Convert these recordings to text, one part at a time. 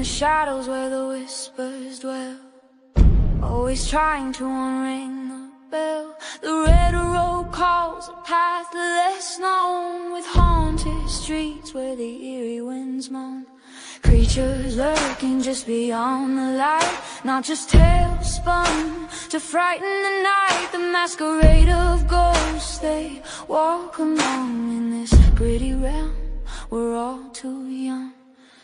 the shadows where the whispers dwell, always trying to unring the bell. The red road calls, a path less known, with haunted streets where the eerie winds moan. Creatures lurking just beyond the light, not just tales spun to frighten the night. The masquerade of ghosts, they walk along in this gritty realm. We're all too young.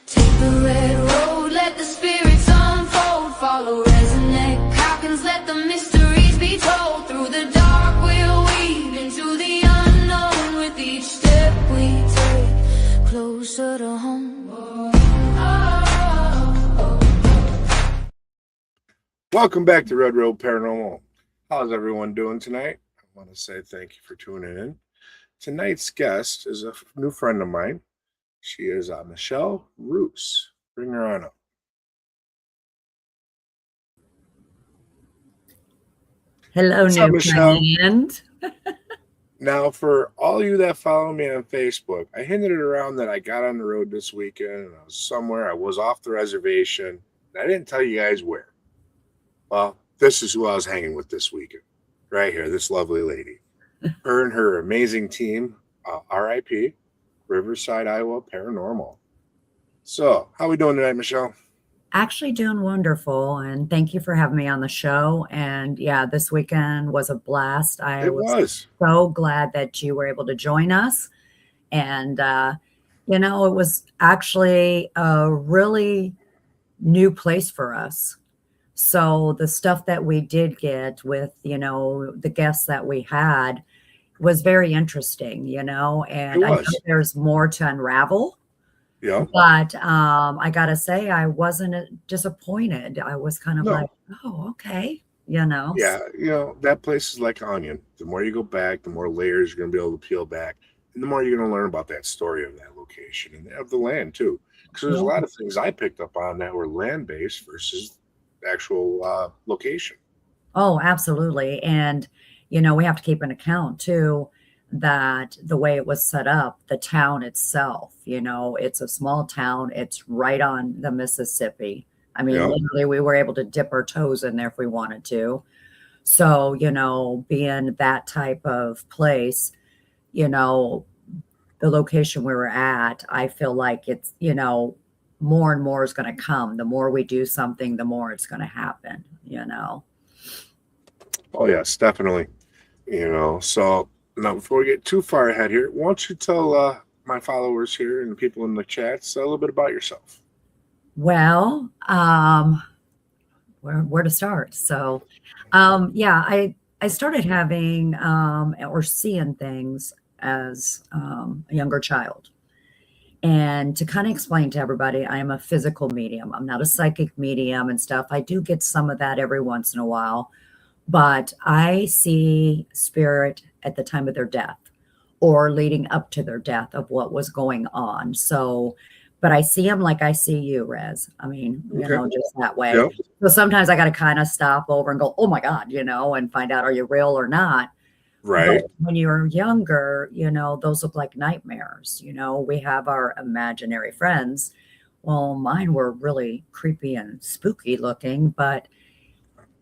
Take the red road, let the spirits unfold. Follow resonant cockins, let the mysteries be told. Through the dark we'll weave into the unknown. With each step we take, closer to home. Welcome back to Road Paranormal. How's everyone doing tonight? I want to say thank you for tuning in. Tonight's guest is a new friend of mine. She is Michelle Roos. Bring her on up. Hello, new friend. Now, for all you that follow me on Facebook, I hinted it around that I got on the road this weekend and I was somewhere. I was off the reservation. And I didn't tell you guys where. Well, this is who I was hanging with this weekend. Right here, this lovely lady. Her and her amazing team, RIP, Riverside, Iowa Paranormal. So, how are we doing tonight, Michelle? Actually doing wonderful, and thank you for having me on the show. And yeah, this weekend was a blast. I was so glad that you were able to join us. And, it was actually a really new place for us. So the stuff that we did get with, the guests that we had was very interesting, and I know there's more to unravel. Yeah. But I got to say, I wasn't disappointed. I was kind of like, oh, okay, Yeah, that place is like an onion. The more you go back, the more layers you're going to be able to peel back. And the more you're going to learn about that story of that location and of the land, too. Because there's a lot of things I picked up on that were land-based versus actual location. Oh, absolutely. And, we have to keep an account, too, that the way it was set up, the town itself, it's a small town. It's right on the Mississippi. I mean, literally, we were able to dip our toes in there if we wanted to. So, being that type of place, the location we were at, I feel like it's, more and more is going to come. The more we do something, the more it's going to happen, Oh, yes, definitely. So now before we get too far ahead here, why don't you tell my followers here and people in the chats a little bit about yourself? Well, where to start? So, I started having or seeing things as a younger child. And to kind of explain to everybody, I am a physical medium. I'm not a psychic medium and stuff. I do get some of that every once in a while, but I see spirit at the time of their death or leading up to their death of what was going on. So, but I see them like I see you, Rez. I mean, just that way. Yep. So sometimes I got to kind of stop over and go, oh my God, and find out, are you real or not? Right. But when you're younger, those look like nightmares. We have our imaginary friends. Well, mine were really creepy and spooky looking, but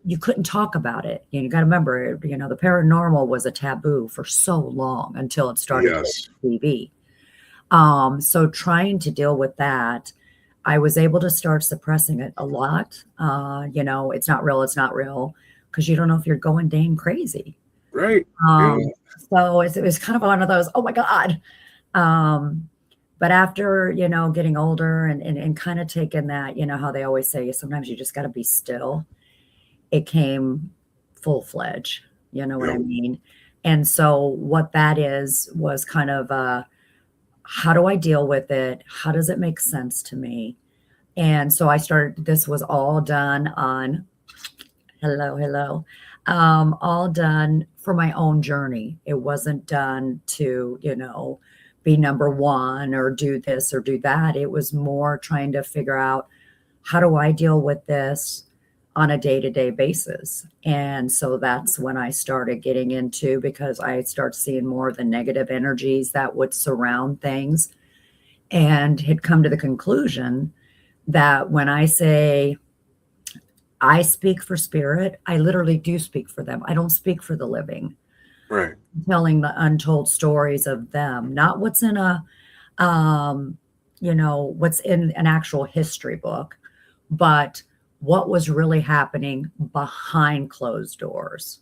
you couldn't talk about it. You got to remember, the paranormal was a taboo for so long until it started on TV. So trying to deal with that, I was able to start suppressing it a lot. It's not real, because you don't know if you're going dang crazy. Right. So it was kind of one of those, oh my God. But after, getting older and kind of taking that, how they always say, sometimes you just got to be still. It came full-fledged, what I mean? And so what that was kind of, how do I deal with it? How does it make sense to me? And so this was all done on, hello, all done for my own journey. It wasn't done to, be number one or do this or do that. It was more trying to figure out, how do I deal with this on a day-to-day basis? And so that's when I started getting into, because I started seeing more of the negative energies that would surround things, and had come to the conclusion that when I say I speak for spirit, I literally do speak for them. I don't speak for the living. Right. Telling the untold stories of them, not what's in a, um, what's in an actual history book, but what was really happening behind closed doors.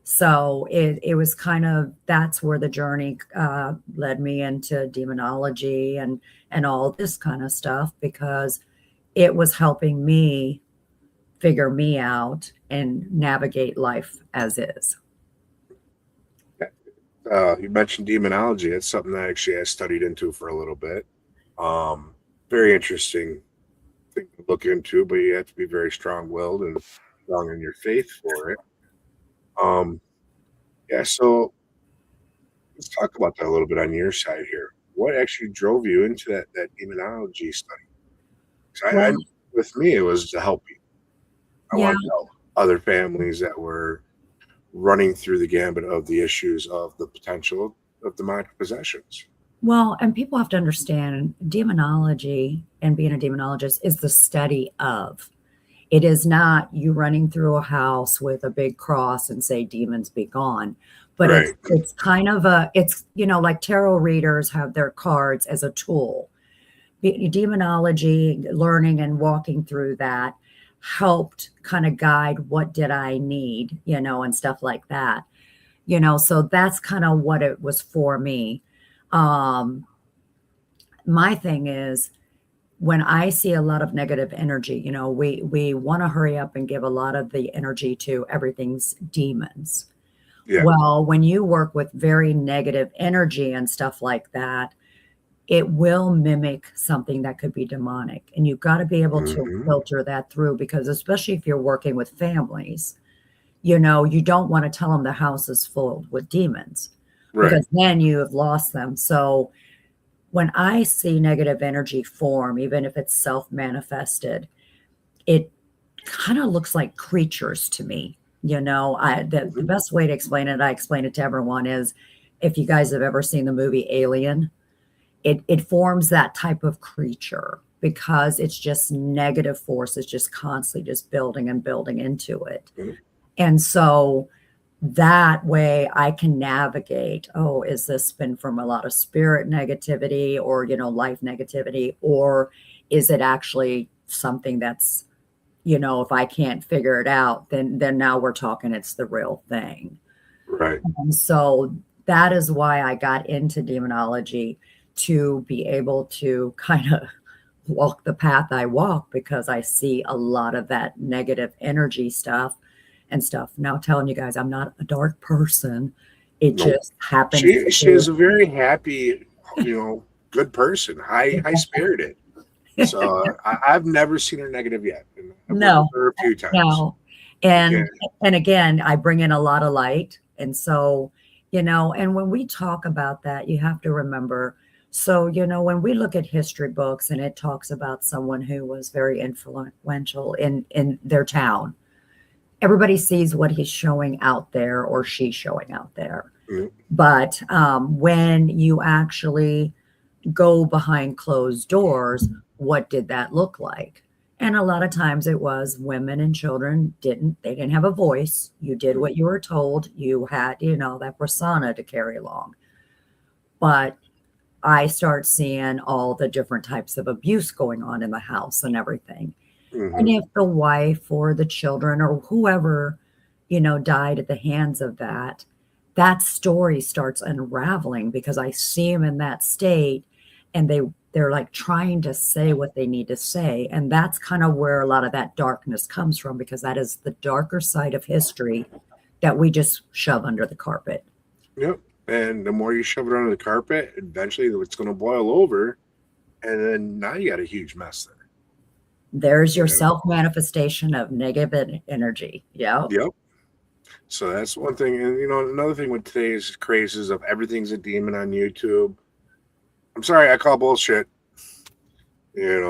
So it was kind of, that's where the journey led me into demonology and all this kind of stuff, because it was helping me figure me out and navigate life as is. You mentioned demonology. It's something that actually I studied into for a little bit. Um, Very interesting thing to look into, but you have to be very strong-willed and strong in your faith for it. Um, yeah, so let's talk about that a little bit on your side here. What actually drove you into that demonology study? 'Cause Well, with me, it was to help people. I yeah. wanted to help other families that were running through the gambit of the issues of the potential of demonic possessions. Well, and people have to understand demonology and being a demonologist is the study of. It is not you running through a house with a big cross and say demons be gone. But Right. it's kind of a, it's, like tarot readers have their cards as a tool. Demonology, learning and walking through that helped kind of guide what did I need, and stuff like that. So that's kind of what it was for me. Um, my thing is, when I see a lot of negative energy, we want to hurry up and give a lot of the energy to everything's demons. Yeah. Well, when you work with very negative energy and stuff like that, it will mimic something that could be demonic. And you've got to be able to Mhm. filter that through, because especially if you're working with families, you don't want to tell them the house is full with demons, Right. because then you have lost them. So when I see negative energy form, even if it's self manifested, it kind of looks like creatures to me. The Mhm. best way to explain it, I explain it to everyone, is if you guys have ever seen the movie Alien, it forms that type of creature because it's just negative force. It's just constantly just building and building into it. Mhm. And so that way I can navigate, oh, is this been from a lot of spirit negativity or, life negativity, or is it actually something that's, if I can't figure it out, then now we're talking it's the real thing. Right. And so that is why I got into demonology, to be able to kind of walk the path I walk, because I see a lot of that negative energy stuff and stuff. Now, telling you guys, I'm not a dark person. It Nope. just happens to She be. is a very happy, good person, high spirited. So I've never seen her negative yet, and I've worked with No, her a few times. no. Yeah. And again, I bring in a lot of light. And so, and when we talk about that, you have to remember. So, when we look at history books and it talks about someone who was very influential in their town, everybody sees what he's showing out there or she's showing out there. Mhm. But when you actually go behind closed doors, what did that look like? And a lot of times it was women and children they didn't have a voice. You did what you were told. You had, that persona to carry along. But I start seeing all the different types of abuse going on in the house and everything. And Mhm. if the wife or the children or whoever, died at the hands of that, that story starts unraveling, because I see them in that state, and they're like trying to say what they need to say. And that's kind of where a lot of that darkness comes from, because that is the darker side of history that we just shove under the carpet. Yep. And the more you shove it under the carpet, eventually it's going to boil over, and then now you got a huge mess there. There's your You know? self manifestation of negative energy. Yeah. Yep. So that's one thing, and another thing with today's crazes of everything's a demon on YouTube. I'm sorry, I call bullshit. They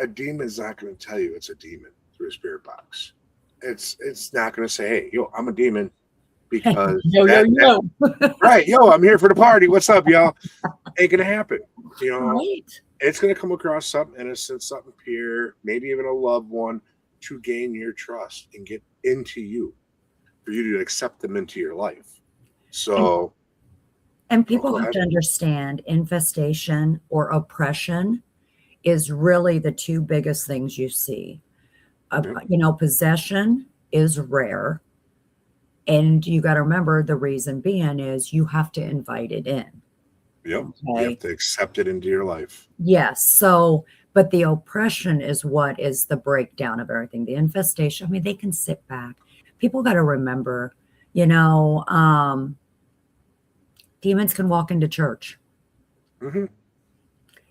a demon's not going to tell you it's a demon through a spirit box. It's not going to say, "Hey, yo, I'm a demon." because Yo, yo, yo. right, yo, I'm here for the party. What's up, y'all? Ain't gonna happen. Right. It's gonna come across something innocent, something pure, maybe even a loved one, to gain your trust and get into you, for you to accept them into your life. So, And go people have ahead. to understand infestation or oppression is really the two biggest things you see. Yep. Possession is rare. And you got to remember the reason being is you have to invite it in. Yep. You have Okay. to accept it into your life. Yes. So, but the oppression is what is the breakdown of everything. The infestation, I mean, they can sit back. People got to remember, you know, demons can walk into church. Hmm.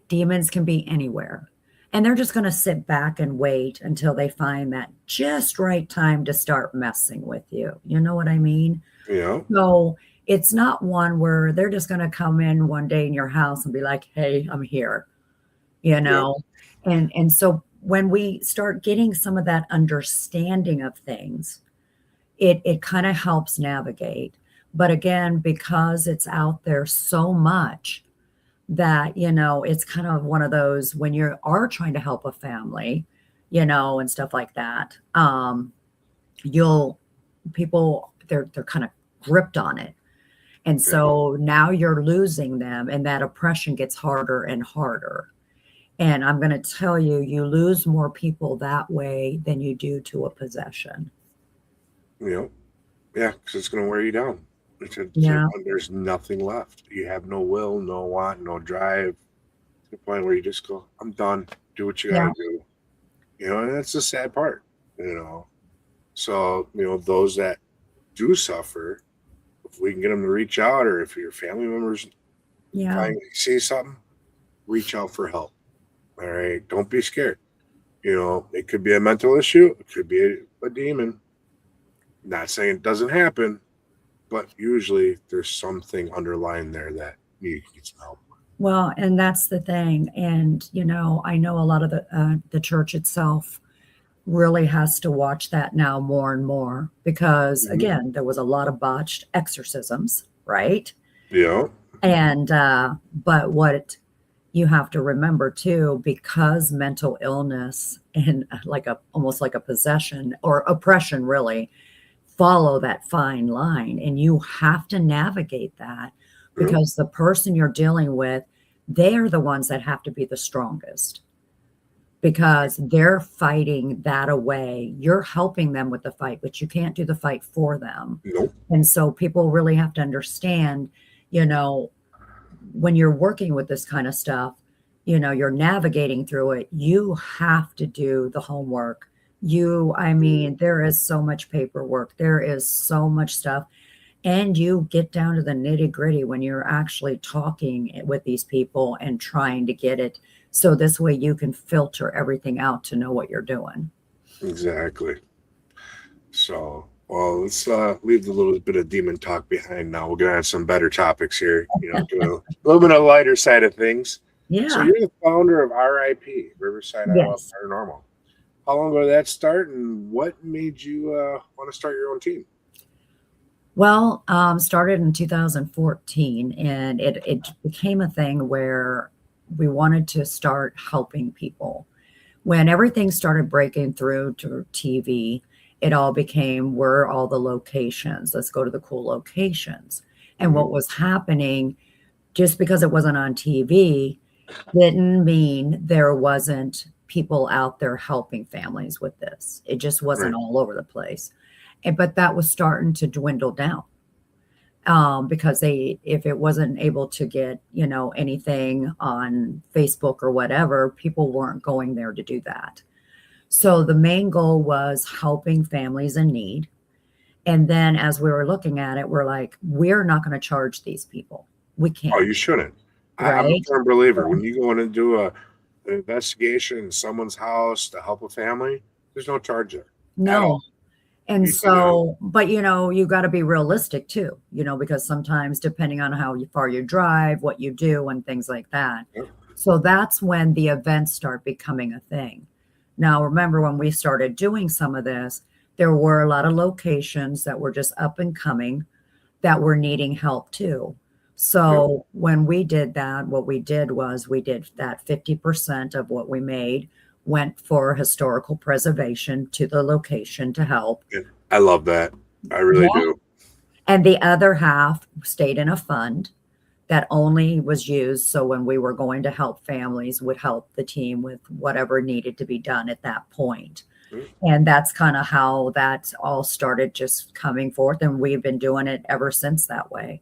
Demons can be anywhere. And they're just going to sit back and wait until they find that just right time to start messing with you. You know what I mean? Yeah. So it's not one where they're just going to come in one day in your house and be like, hey, I'm here, you Yep. know? And so when we start getting some of that understanding of things, it kind of helps navigate. But again, because it's out there so much, that it's kind of one of those when you are trying to help a family, and stuff like that, you'll people they're kind of gripped on it, and Yeah. so now you're losing them, and that oppression gets harder and harder. And I'm going to tell you, you lose more people that way than you do to a possession. Yep. Yeah, because it's going to wear you down. Yeah. When there's nothing left. You have no will, no want, no drive. To the point where you just go, I'm done. Do what you got Yeah. to do. And that's the sad part. So those that do suffer, if we can get them to reach out, or if your family members Yeah. finally see something, reach out for help. All right, don't be scared. It could be a mental issue. It could be a demon. Not saying it doesn't happen, but usually there's something underlying there that you need some help. Well, and that's the thing. And, I know a lot of the church itself really has to watch that now more and more because, Mhm. again, there was a lot of botched exorcisms, right? Yeah. And, but what you have to remember too, because mental illness and almost like a possession or oppression really follow that fine line, and you have to navigate that Yeah. because the person you're dealing with, they're the ones that have to be the strongest because they're fighting that away. You're helping them with the fight, but you can't do the fight for them. Nope. And so people really have to understand, when you're working with this kind of stuff, you're navigating through it, you have to do the homework. I mean, there is so much paperwork, there is so much stuff, and you get down to the nitty gritty when you're actually talking with these people and trying to get it. So this way you can filter everything out to know what you're doing. Exactly. So, well, let's leave the little bit of demon talk behind now. We're going to have some better topics here, doing a little bit of lighter side of things. So, Yeah. you're the founder of RIP, Riverside Iowa Yes. Paranormal. How long ago did that start, and what made you want to start your own team? Well, started in 2014, and it became a thing where we wanted to start helping people. When everything started breaking through to TV, it all became, where are all the locations? Let's go to the cool locations. And what was happening, just because it wasn't on TV, didn't mean there wasn't people out there helping families with this. It just wasn't Right. all over the place. But that was starting to dwindle down, because if it wasn't able to get, anything on Facebook or whatever, people weren't going there to do that. So the main goal was helping families in need. And then as we were looking at it, we're like, we're not going to charge these people. We Oh, you can't. shouldn't. I'm a Right. firm believer. When you go in and do an investigation in someone's house to help a family, there's no charge there at all. No. And You do that. so, but you got to be realistic too, because sometimes depending on how far you drive, what you do, and things like that. Yep. So that's when the events start becoming a thing. Now, remember when we started doing some of this, there were a lot of locations that were just up and coming that were needing help too. So when we did that, what we did was we did that 50% of what we made went for historical preservation to the location to help. Yeah, I love that. I really Yeah. do. And the other half stayed in a fund that only was used so when we were going to help families would help the team with whatever needed to be done at that point. Mm, And that's kind of how that all started just coming forth. And we've been doing it ever since that way.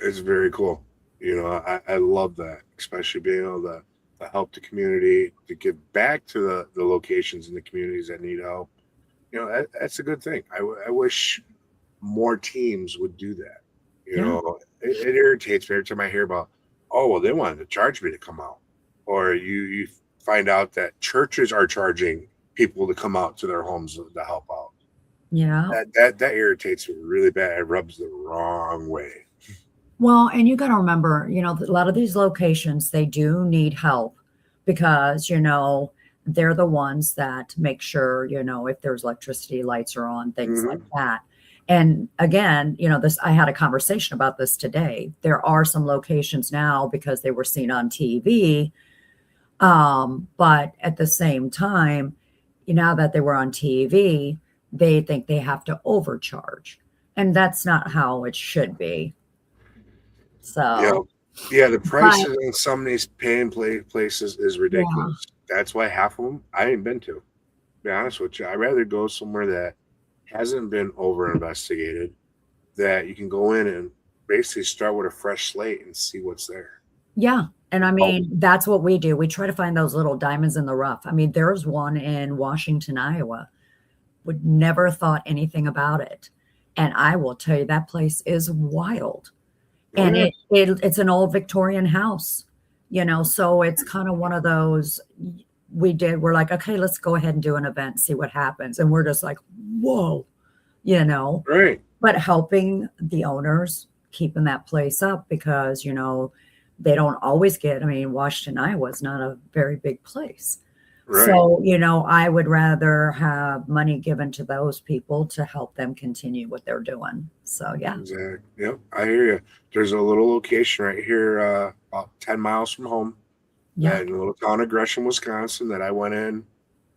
It's very cool. You know, I love that, especially being able to help the community, to give back to the locations and the communities that need help. You know, that's a good thing. I wish more teams would do that. You Yeah. know, it irritates me every time I hear about, oh, well, they wanted to charge me to come out. Or you find out that churches are charging people to come out to their homes to help out. Yeah. That irritates me really bad. It rubs the wrong way. Well, and you got to remember, a lot of these locations, they do need help because, they're the ones that make sure, if there's electricity, lights are on, things like Hmm. that. And again, I had a conversation about this today. There are some locations now because they were seen on TV. But at the same time, now that they were on TV, they think they have to overcharge. And that's not how it should be. Yeah. So, Yeah, the but prices in some of these paying places is yeah, ridiculous. That's why half of them I ain't been to. Be honest with you, I'd rather go somewhere that hasn't been over investigated, that you can go in and basically start with a fresh slate and see what's there. yeah. And I Oh, mean, that's what we do. We try to find those little diamonds in the rough. I mean, there's one in Washington, Iowa. Would never thought anything about it. And I will tell you, that place is wild. oh And yeah, it's an old Victorian house, so it's kind of one of those we're like, okay, let's go ahead and do an event, see what happens. And we're just like, whoa, you know, right, but helping the owners, keeping that place up because, they don't always I mean, Washington, Iowa is not a very big place. right. So, I would rather have money given to those people to help them continue what they're doing. So, yeah. Exactly. Yep, I hear you. There's a little location right here, about 10 miles from home, Yeah. that in a little town of Gresham, Wisconsin, that I went in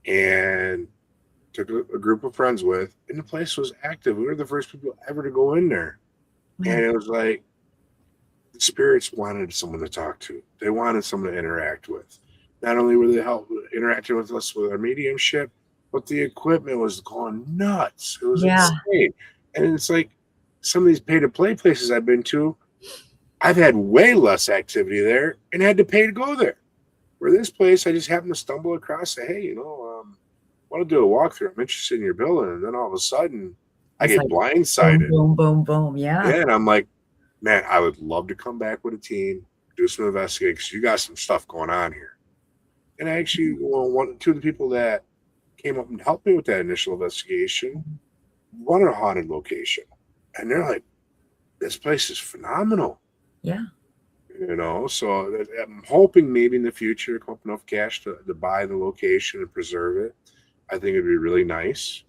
and took a group of friends with, and the place was active. We were the first people ever to go in there. Yeah. And it was like the spirits wanted someone to talk to. They wanted someone to interact with. Not only were they interacting with us with our mediumship, but the equipment was going nuts. It was Yeah. insane. And it's like some of these pay to play places I've been to, I've had way less activity there and had to pay to go there. Where this place, I just happened to stumble across, say, hey, want to do a walkthrough. I'm interested in your building. And then all of a sudden, I It's get like boom, blindsided. boom, boom, boom. Yeah. Yeah, and I'm like, man, I would love to come back with a team, do some investigating because you got some stuff going on here. And I actually, two of the people that came up and helped me with that initial investigation run a haunted location. And they're like, this place is phenomenal. Yeah. So I'm hoping maybe in the future, come up enough cash to buy the location and preserve it. I think it'd be really nice.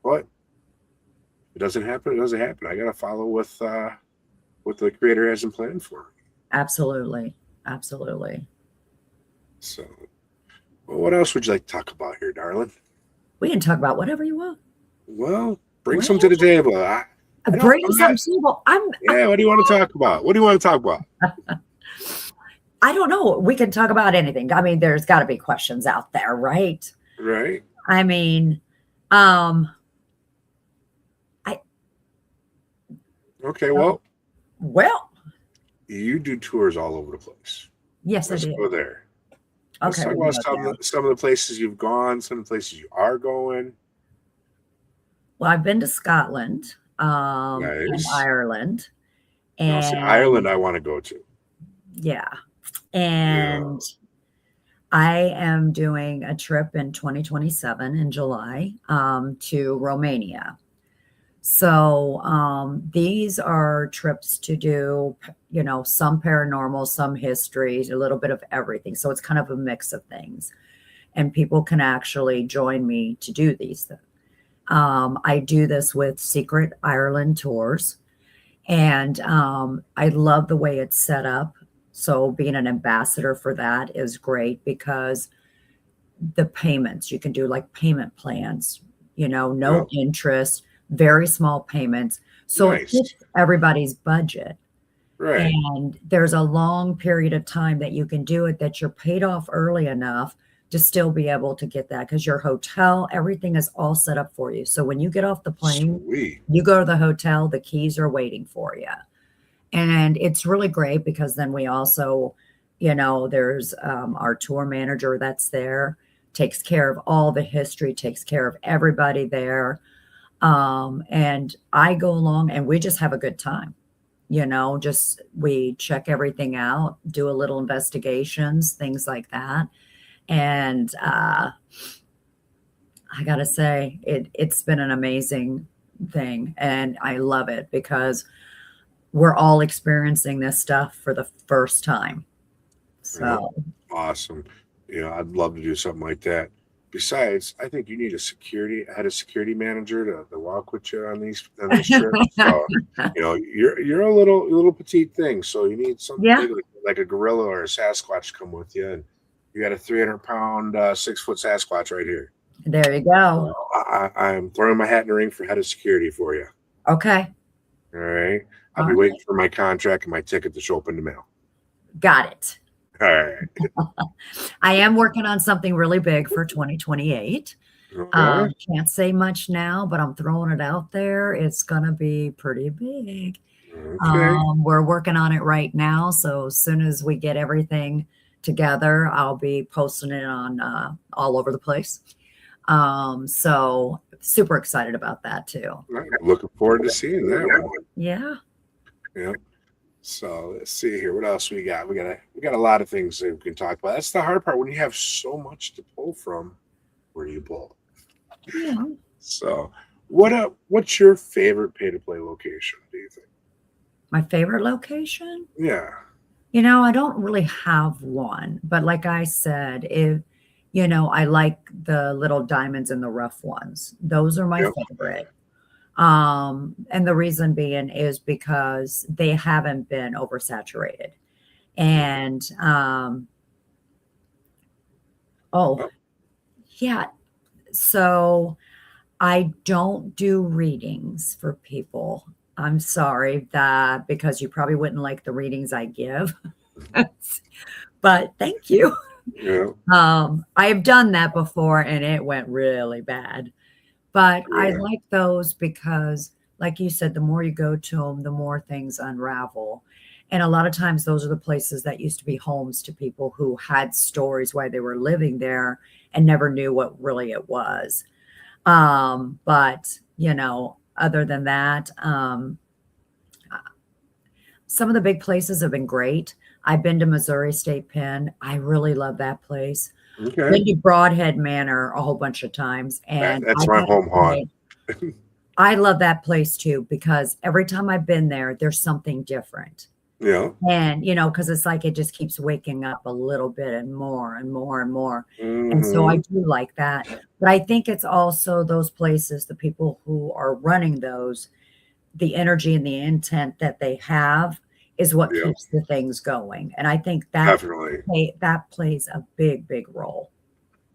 But if it doesn't happen, it doesn't happen. I got to follow what the creator has in plan for me. Absolutely. Absolutely. So, well, what else would you like to talk about here, darling? We can talk about whatever you want. Well, bring some to the table. Bring some people. Yeah, what do you want to talk about? What do you want to talk about? I don't know. We can talk about anything. I mean, there's got to be questions out there, right? Right. I mean, Okay, well, you do tours all over the place. Yes, Let's I do. go there. Let's Okay. talk about some of the places you've gone, some of the places you are going. Well, I've been to Scotland, and Nice. Ireland, Now, see, and Ireland, I want to go to. yeah, and I am doing a trip in 2027 in July to Romania. So these are trips to do, some paranormal, some history, a little bit of everything. So it's kind of a mix of things. And people can actually join me to do these things. I do this with Secret Ireland Tours, and I love the way it's set up. So being an ambassador for that is great because the payments, you can do like payment plans, Yeah. no interest, very small payments. So it Nice. fits everybody's budget. Right. And there's a long period of time that you can do it that you're paid off early enough to still be able to get that because your hotel, everything is all set up for you. So when you get off the plane, Sweet. you go to the hotel, the keys are waiting for you. And it's really great because then we also, there's our tour manager that's there, takes care of all the history, takes care of everybody there. And I go along and we just have a good time. Just we check everything out, do a little investigations, things like that. And I gotta say, it's been an amazing thing, and I love it because we're all experiencing this stuff for the first time. Yeah. So Awesome. I'd love to do something like that. Besides, I think you need had a security manager to walk with you on these trips. So, you're a little petite thing, so you need something yeah, big like a gorilla or a Sasquatch to come with you, and you got a 300-pound 6-foot Sasquatch right here. there you go. So I'm throwing my hat in the ring for head of security for you. Okay, All right. I'll all be right, waiting for my contract and my ticket to show up in the mail. got it. All right. I am working on something really big for 2028. Okay. Can't say much now, but I'm throwing it out there. It's gonna be pretty big. Okay. We're working on it right now, so as soon as we get everything together, I'll be posting it on all over the place. So super excited about that too. All right. Looking forward to seeing that one. Yeah. Yeah. So let's see here. What else we got? We got a lot of things that we can talk about. That's the hard part when you have so much to pull from. Where do you pull? Yeah. So what's your favorite pay to play location, do you think? My favorite location? Yeah. I don't really have one, but like I said, I like the little diamonds and the rough ones. Those are my Yep. favorite. And the reason being is because they haven't been oversaturated. And oh, Oh, yeah. So I don't do readings for people. I'm sorry that because you probably wouldn't like the readings I give. But thank you. yeah. I have done that before and it went really bad. But I Yeah. like those because, like you said, the more you go to them, the more things unravel. And a lot of times, those are the places that used to be homes to people who had stories while they were living there and never knew what really it was. But, other than that, some of the big places have been great. I've been to Missouri State Pen. I really love that place. Okay. Been to Broadhead Manor a whole bunch of times, and I That's my gotta home haunt. say, I love that place too because every time I've been there, there's something different. Yeah. And, because it's like it just keeps waking up a little bit and more and more and more. And so I Hmm. do like that. But I think it's also those places, the people who are running those, the energy and the intent that they have is what Yeah. keeps the things going. And I think that Definitely. that plays a big, big role.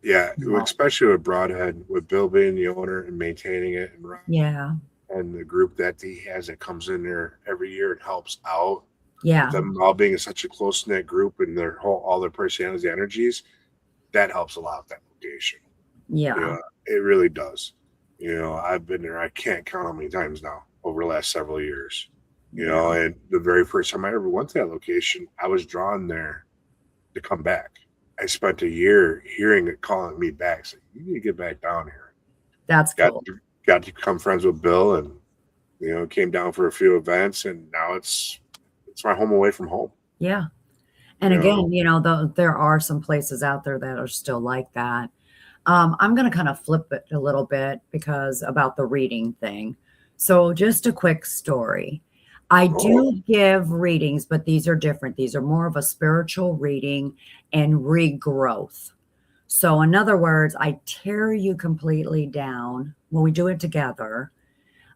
Yeah. You know? Especially with Broadhead, with Bill being the owner and maintaining it Yeah. and the group that he has that comes in there every year and helps out. Yeah. Them all being such a close knit group and all their personalities, energies, that helps a lot with that location. Yeah. It really does. I've been there. I can't count how many times now over the last several years. Yeah. And the very first time I ever went to that location, I was drawn there to come back. I spent a year hearing it calling me back, saying, "You need to get back down here." That's Got cool. got to become friends with Bill, and came down for a few events, and now it's my home away from home. Yeah. And You know, again, there are some places out there that are still like that. I'm going to kind of flip it a little bit because about the reading thing. So, just a quick story. I oh, do give readings, but these are different. These are more of a spiritual reading and regrowth. So, in other words, I tear you completely down when we do it together.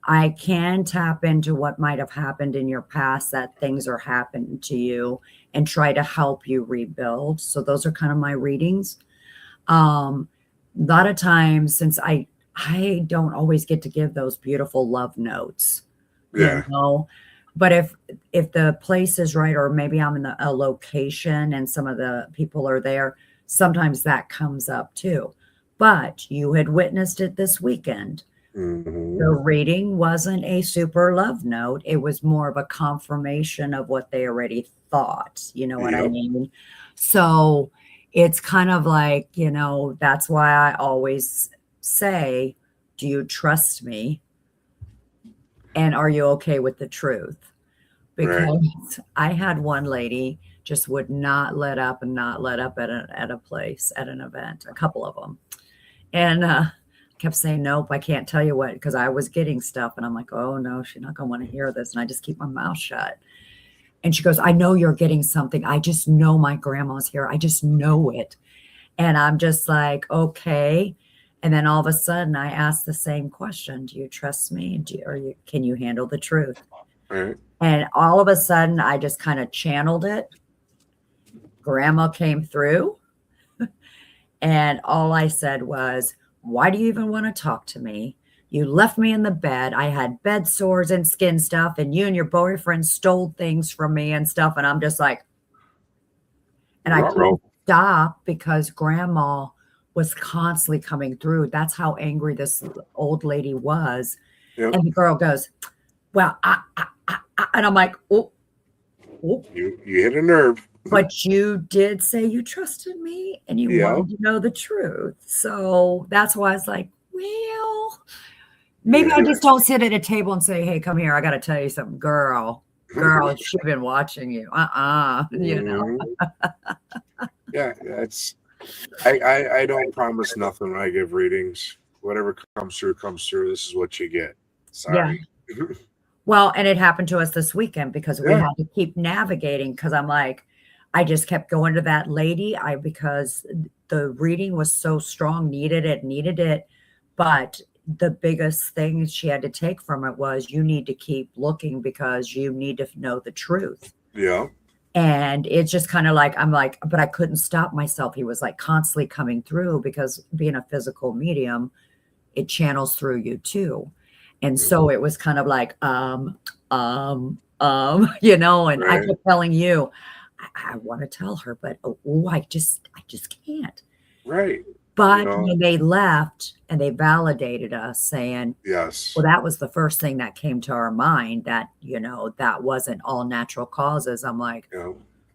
I can tap into what might have happened in your past, that things are happening to you, and try to help you rebuild. So, those are kind of my readings. A lot of times, since I don't always get to give those beautiful love notes, you Yeah. know. But if the place is right, or maybe I'm in a location and some of the people are there, sometimes that comes up too. But you had witnessed it this weekend. Hmm. The reading wasn't a super love note. It was more of a confirmation of what they already thought. You know what I Yep. mean? So it's kind of like, that's why I always say, do you trust me? And are you okay with the truth? Right. Because I had one lady just would not let up and not let up at a place, at an event, a couple of them. And kept saying, nope, I can't tell you what, because I was getting stuff. And I'm like, oh no, she's not going to want to hear this. And I just keep my mouth shut. And she goes, I know you're getting something. I just know my grandma's here. I just know it. And I'm just like, okay. And then all of a sudden I ask the same question. Do you trust me? Can you handle the truth? Right. And all of a sudden I just kind of channeled it. Grandma came through. And all I said was, why do you even want to talk to me? You left me in the bed. I had bed sores and skin stuff, and you and your boyfriend stole things from me and stuff. And I'm just like, and I couldn't stop because grandma was constantly coming through. That's how angry this old lady was. Yep. And the girl goes, well, and I'm like, oh. You hit a nerve. But you did say you trusted me and you wanted to know the truth. So that's why I was like, well, maybe I just don't sit at a table and say, hey, come here. I got to tell you something, girl, she's been watching you. You know? Yeah, that's, I don't promise nothing when I give readings. Whatever comes through, comes through. This is what you get. Sorry. Yeah. Well, and it happened to us this weekend because we had to keep navigating, because I'm like, I just kept going to that lady. Because the reading was so strong, needed it. But the biggest thing she had to take from it was, you need to keep looking because you need to know the truth. Yeah. And it's just kind of like, I'm like, but I couldn't stop myself. He was like constantly coming through, because being a physical medium, it channels through you too. And so it was kind of like, and I kept telling you, I want to tell her, but I just can't. Right. But when they left and they validated us, saying, yes, well, that was the first thing that came to our mind, that, that wasn't all natural causes. I'm like,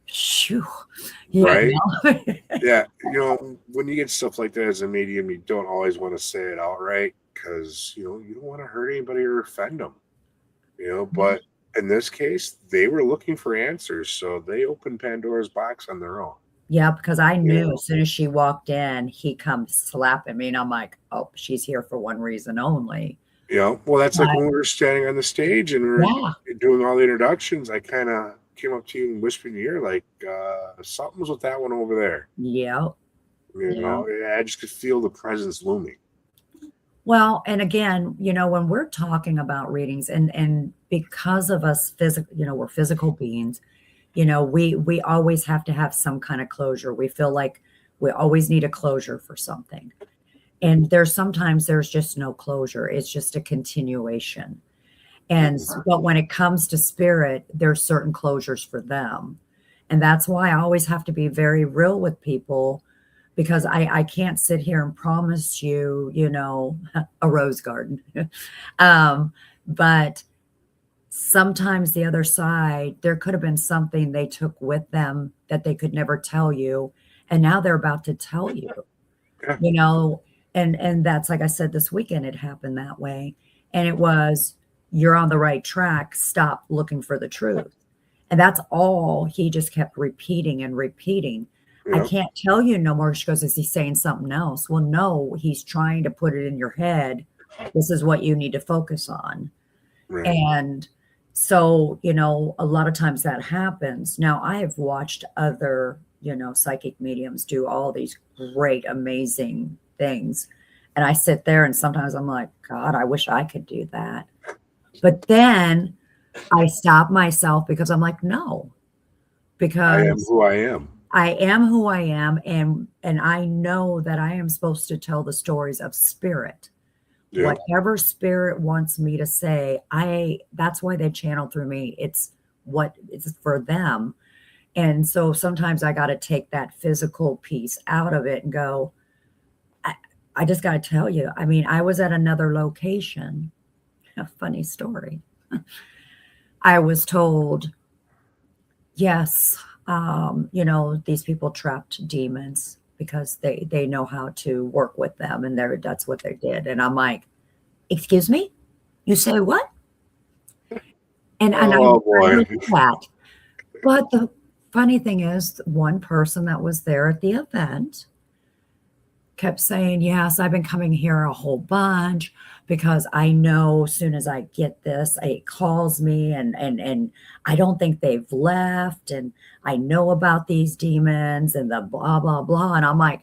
shoo. Right. Yeah. When you get stuff like that as a medium, you don't always want to say it outright, because, you don't want to hurt anybody or offend them, but in this case, they were looking for answers. So they opened Pandora's box on their own. Yeah, because I knew as soon as she walked in, he comes slapping me, and I'm like, oh, she's here for one reason only. Yeah. Well, that's like when we were standing on the stage and we were doing all the introductions, I kind of came up to you and whispered in your ear, like, something's with that one over there. Yeah. I just could feel the presence looming. Well, and again, when we're talking about readings, and because of us physical, we're physical beings, we always have to have some kind of closure. We feel like we always need a closure for something. And sometimes there's just no closure. It's just a continuation. But when it comes to spirit, there's certain closures for them. And that's why I always have to be very real with people, because I can't sit here and promise you, a rose garden. But sometimes the other side, there could have been something they took with them that they could never tell you. And now they're about to tell you, and that's, like I said, this weekend, it happened that way. And it was, you're on the right track. Stop looking for the truth. And that's all he just kept repeating and repeating. I can't tell you no more. She goes, is he saying something else? Well, no, he's trying to put it in your head. This is what you need to focus on. Right. And so, a lot of times that happens. Now, I have watched other psychic mediums do all these great, amazing things. And I sit there and sometimes I'm like, God, I wish I could do that. But then I stop myself because I'm like, no, I am because who I am. I am who I am, and I know that I am supposed to tell the stories of spirit. Yeah. Whatever spirit wants me to say, that's why they channel through me. It's for them. And so sometimes I got to take that physical piece out of it and go, I, I just got to tell you. I mean, I was at another location. A funny story. I was told, yes, these people trapped demons because they know how to work with them, and that's what they did. And I'm like, excuse me, you say what? And I Oh boy. heard that. But the funny thing is, one person that was there at the event kept saying, yes, I've been coming here a whole bunch because I know as soon as I get this, it calls me and I don't think they've left. And I know about these demons and the blah, blah, blah. And I'm like,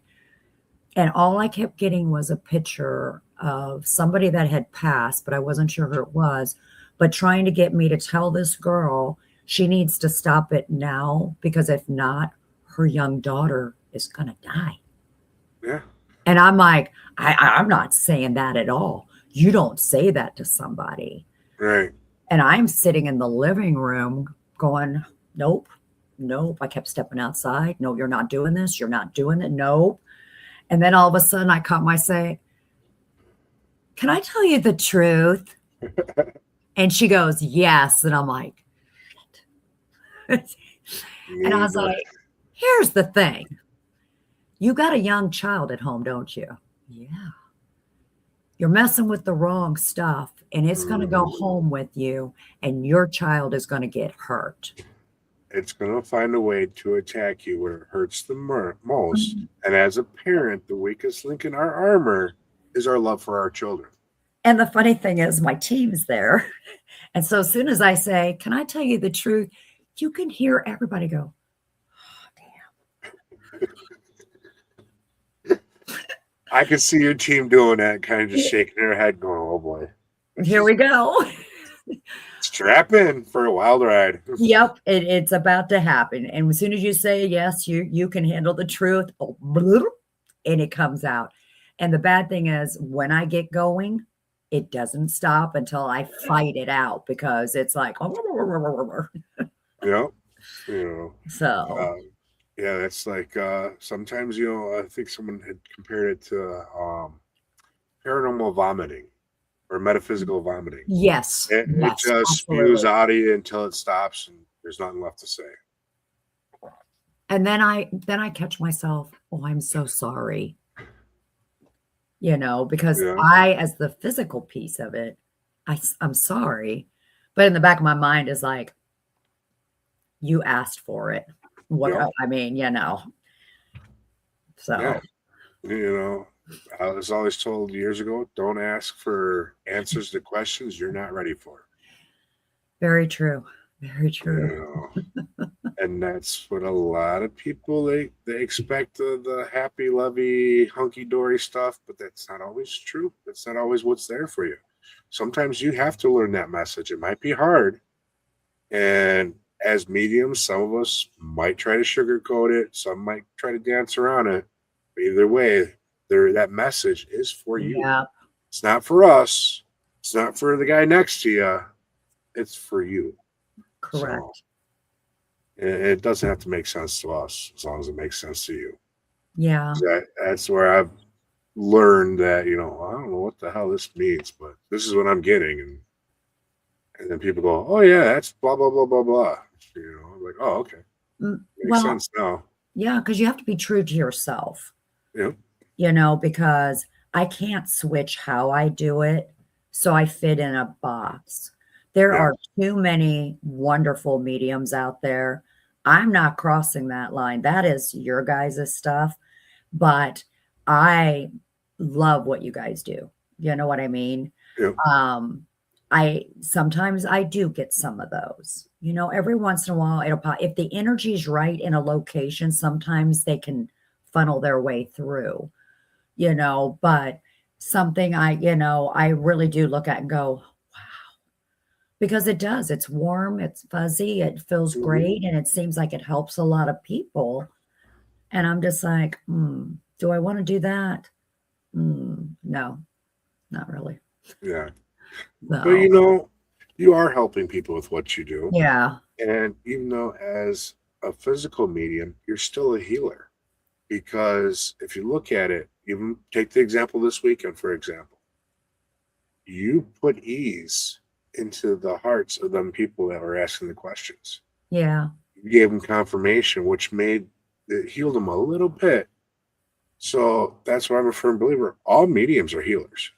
and all I kept getting was a picture of somebody that had passed, but I wasn't sure who it was, but trying to get me to tell this girl she needs to stop it now because if not, her young daughter is going to die. Yeah. And I'm like, I'm not saying that at all. You don't say that to somebody. Right. And I'm sitting in the living room going, nope, nope. I kept stepping outside. No, you're not doing this. You're not doing it. Nope. And then all of a sudden I caught myself saying, can I tell you the truth? And she goes, yes. And I'm like, shit. And I was like, here's the thing. You got a young child at home, don't you? Yeah. You're messing with the wrong stuff, and it's going to go home with you, and your child is going to get hurt. It's going to find a way to attack you where it hurts the most. And as a parent, the weakest link in our armor is our love for our children. And the funny thing is, my team's there. And so as soon as I say, can I tell you the truth? You can hear everybody go, oh, damn. I can see your team doing that, kind of just shaking their head, going, oh boy. Here we go. Strap in for a wild ride. Yep, it's about to happen. And as soon as you say, yes, you can handle the truth, and it comes out. And the bad thing is, when I get going, it doesn't stop until I fight it out because it's like, Yep. So. Yeah, that's like sometimes, I think someone had compared it to paranormal vomiting or metaphysical vomiting. Yes. It just absolutely. spews out of you until it stops and there's nothing left to say. And then I catch myself, oh, I'm so sorry. Because I, as the physical piece of it, I'm sorry. But in the back of my mind is like, you asked for it. What I mean, So I was always told years ago, don't ask for answers to questions you're not ready for. Very true. Very true. And that's what a lot of people they expect the happy, lovey, hunky-dory stuff, but that's not always true. That's not always what's there for you. Sometimes you have to learn that message. It might be hard. And as mediums, some of us might try to sugarcoat it. Some might try to dance around it. But either way, that message is for you. Yeah. It's not for us. It's not for the guy next to you. It's for you. Correct. So, it doesn't have to make sense to us as long as it makes sense to you. Yeah. That's where I've learned that, I don't know what the hell this means, but this is what I'm getting. And then people go, oh, yeah, that's blah, blah, blah, blah, blah. I'm like, oh, okay. Makes sense now. Yeah, because you have to be true to yourself. Yeah. Because I can't switch how I do it, so I fit in a box. There are too many wonderful mediums out there. I'm not crossing that line. That is your guys' stuff. But I love what you guys do. You know what I mean? Yeah. Sometimes I do get some of those. Every once in a while it'll pop. If the energy's right in a location, sometimes they can funnel their way through, but something I really do look at and go, because it does. It's warm, it's fuzzy, it feels Mhm. great, and it seems like it helps a lot of people. And I'm just like, do I want to do that? No, not really. Yeah. But No. you are helping people with what you do. Yeah. And even though as a physical medium, you're still a healer. Because if you look at it, even take the example this weekend, for example, you put ease into the hearts of them people that were asking the questions. Yeah. You gave them confirmation, which made it healed them a little bit. So that's why I'm a firm believer. All mediums are healers.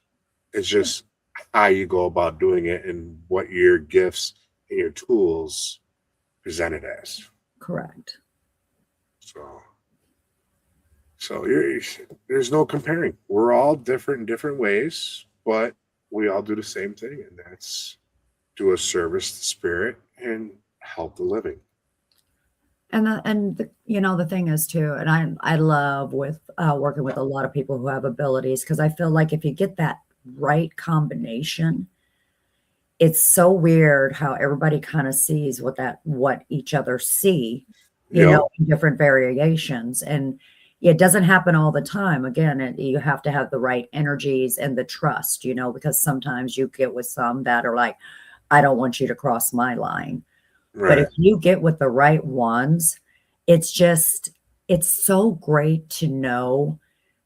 It's just how you go about doing it and what your gifts and your tools presented as. Correct. So there's no comparing. We're all different in different ways, but we all do the same thing, and that's do a service to spirit and help the living. The thing is too, and I love with working with a lot of people who have abilities, because I feel like if you get that right combination, it's so weird how everybody kind of sees what each other see, Yep. in different variations. And it doesn't happen all the time. Again, you have to have the right energies and the trust, because sometimes you get with some that are like, I don't want you to cross my line. But if Right. you get with the right ones, it's so great to know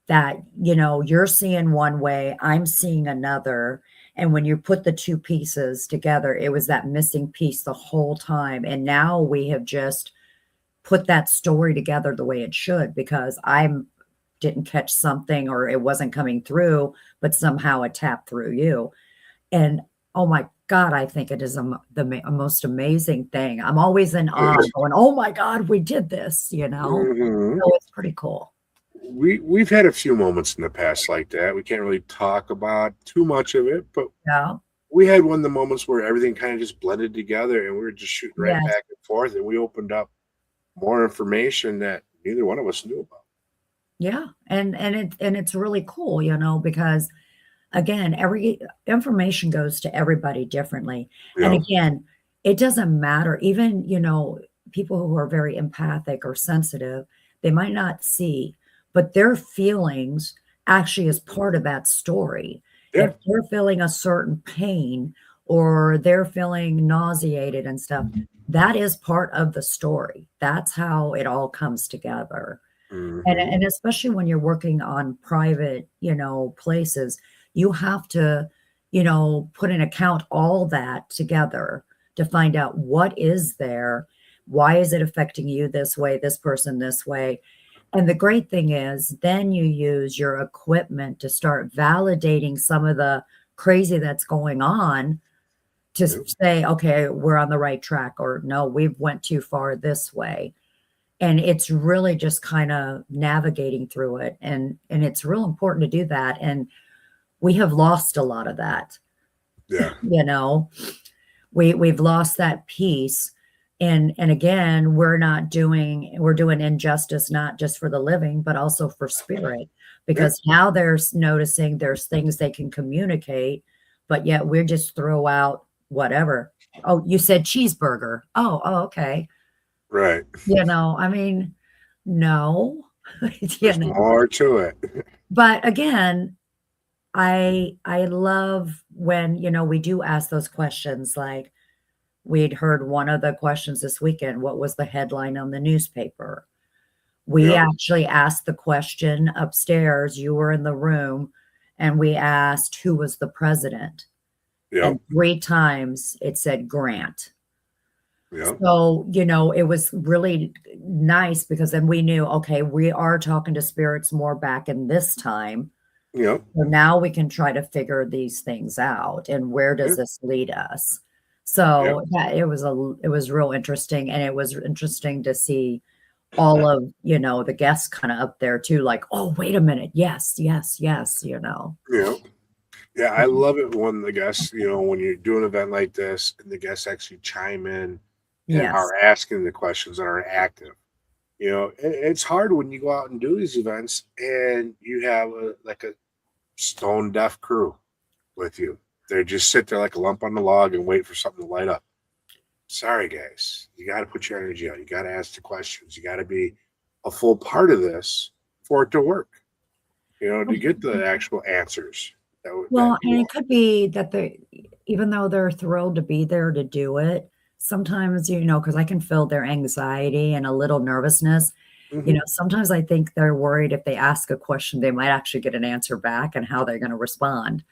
that, you're seeing one way, I'm seeing another. And when you put the two pieces together, it was that missing piece the whole time. And now we have just put that story together the way it should, because I didn't catch something or it wasn't coming through, but somehow it tapped through you. And oh my God, I think it is the most amazing thing. I'm always in awe going, oh my God, we did this, Hmm. So it's pretty cool. We've had a few moments in the past like that. We can't really talk about too much of it, but Yeah. we had one of the moments where everything kind of just blended together and we were just shooting right Yes. back and forth, and we opened up more information that neither one of us knew about. Yeah. And it's really cool, because again, every information goes to everybody differently. And Yeah. again, it doesn't matter. Even, people who are very empathic or sensitive, they might not see, but their feelings actually is part of that story. Yeah. If they're feeling a certain pain or they're feeling nauseated and stuff, that is part of the story. That's how it all comes together. And Hmm. and especially when you're working on private, places, you have to, put in account all that together to find out what is there, why is it affecting you this way, this person this way. And the great thing is then you use your equipment to start validating some of the crazy that's going on to Yeah. say, okay, we're on the right track, or no, we've went too far this way. And it's really just kind of navigating through it, and it's real important to do that. And we have lost a lot of that. Yeah. you know we've lost that piece. And again, we're doing injustice, not just for the living but also for spirit, Yeah. because now they're noticing there's things they can communicate, but yet we're just throw out whatever. Oh, you said cheeseburger. Oh, okay. Right. I mean, no. you There's know more to it. but again, I love when, we do ask those questions. Like, we'd heard one of the questions this weekend, what was the headline on the newspaper? We Yep. actually asked the question upstairs. You were in the room, and we asked who was the president. Yep. And 3 times it said Grant. Yep. So, it was really nice, because then we knew, okay, we are talking to spirits more back in this time. Yep. So now we can try to figure these things out, and where does Yep. this lead us? Yep. So yeah, it was real interesting, and it was interesting to see all of, the guests kind of up there too, like, oh, wait a minute. Yes, yes, yes. Yep. Yeah, I love it when the guests, when you do an event like this and the guests actually chime in and Yes. are asking the questions and are active. It's hard when you go out and do these events and you have like a stone deaf crew with you. They just sit there like a lump on the log and wait for something to light up. Sorry, guys. You got to put your energy out. You got to ask the questions. You got to be a full part of this for it to work, to get the actual answers that Well, you and it want. could be that even though they're thrilled to be there to do it, sometimes, because I can feel their anxiety and a little nervousness. Hmm. Sometimes I think they're worried if they ask a question, they might actually get an answer back and how they're going to respond.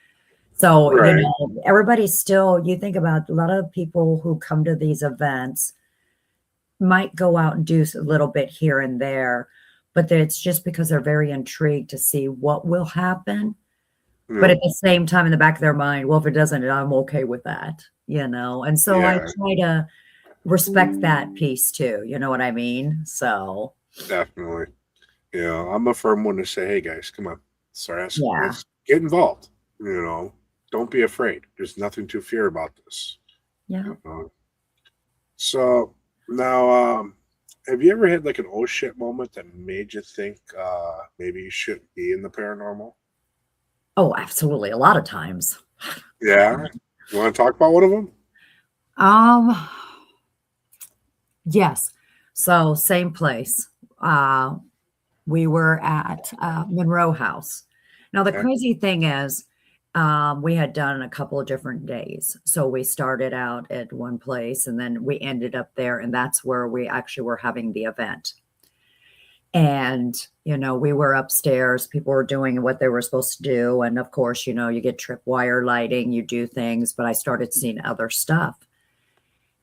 So, Right. everybody's still, you think about a lot of people who come to these events might go out and do a little bit here and there, but it's just because they're very intrigued to see what will happen. But Yeah. at the same time, in the back of their mind, well, if it doesn't, I'm okay with that, And so I Yeah, try to respect that piece too. You know what I mean? So, definitely. I'm a firm one to say, hey, guys, come on. yeah. Let's get involved. Don't be afraid. There's nothing to fear about this. Yeah. So now, have you ever had like an oh shit moment that made you think maybe you shouldn't be in the paranormal? Oh, absolutely. A lot of times. Yeah. You want to talk about one of them? Um, yes. So same place. Uh, we were at Monroe House. Now, the Okay. crazy thing is, we had done a couple of different days. So we started out at one place and then we ended up there, and that's where we actually were having the event. And, we were upstairs, people were doing what they were supposed to do. And of course, you get tripwire lighting, you do things, but I started seeing other stuff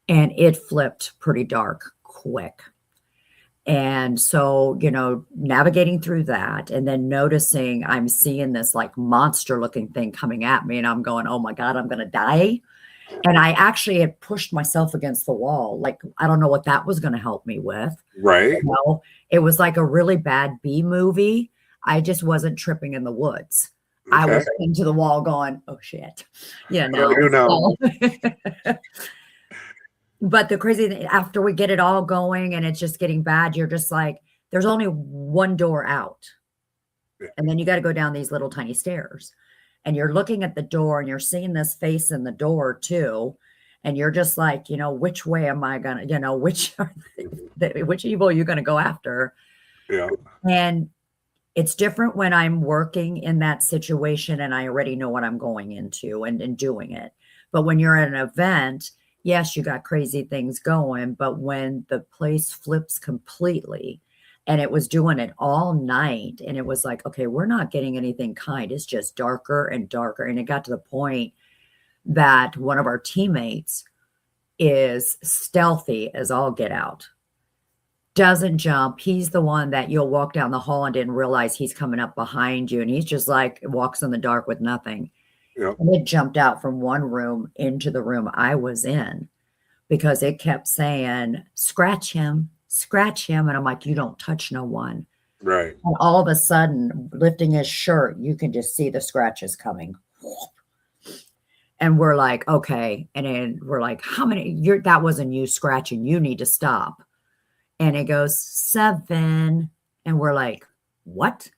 and it flipped pretty dark quick. And so, navigating through that and then noticing I'm seeing this like monster looking thing coming at me, and I'm going, oh my God, I'm going to die. And I actually had pushed myself against the wall. Like, I don't know what that was going to help me with. Right. It was like a really bad B movie. I just wasn't tripping in the woods. I Okay. was into the wall going, oh shit, What do I do now? So, but the crazy thing, after we get it all going and it's just getting bad, you're just like, there's only one door out. Yeah. And then you got to go down these little tiny stairs. And you're looking at the door and you're seeing this face in the door too. And you're just like, which way am I gonna, which which evil are you gonna go after? Yeah. And it's different when I'm working in that situation and I already know what I'm going into and doing it. But when you're at an event, yes, you got crazy things going, but when the place flips completely, and it was doing it all night, and it was like, okay, we're not getting anything kind. It's just darker and darker. And it got to the point that one of our teammates is stealthy as all get out, doesn't jump. He's the one that you'll walk down the hall and didn't realize he's coming up behind you. And he's just like walks in the dark with nothing. Yeah. And it jumped out from one room into the room I was in because it kept saying, scratch him, scratch him. And I'm like, you don't touch no one. Right. And all of a sudden, lifting his shirt, you can just see the scratches coming. And we're like, okay. And then we're like, how many? That wasn't you scratching. You need to stop. And it goes 7. And we're like, what?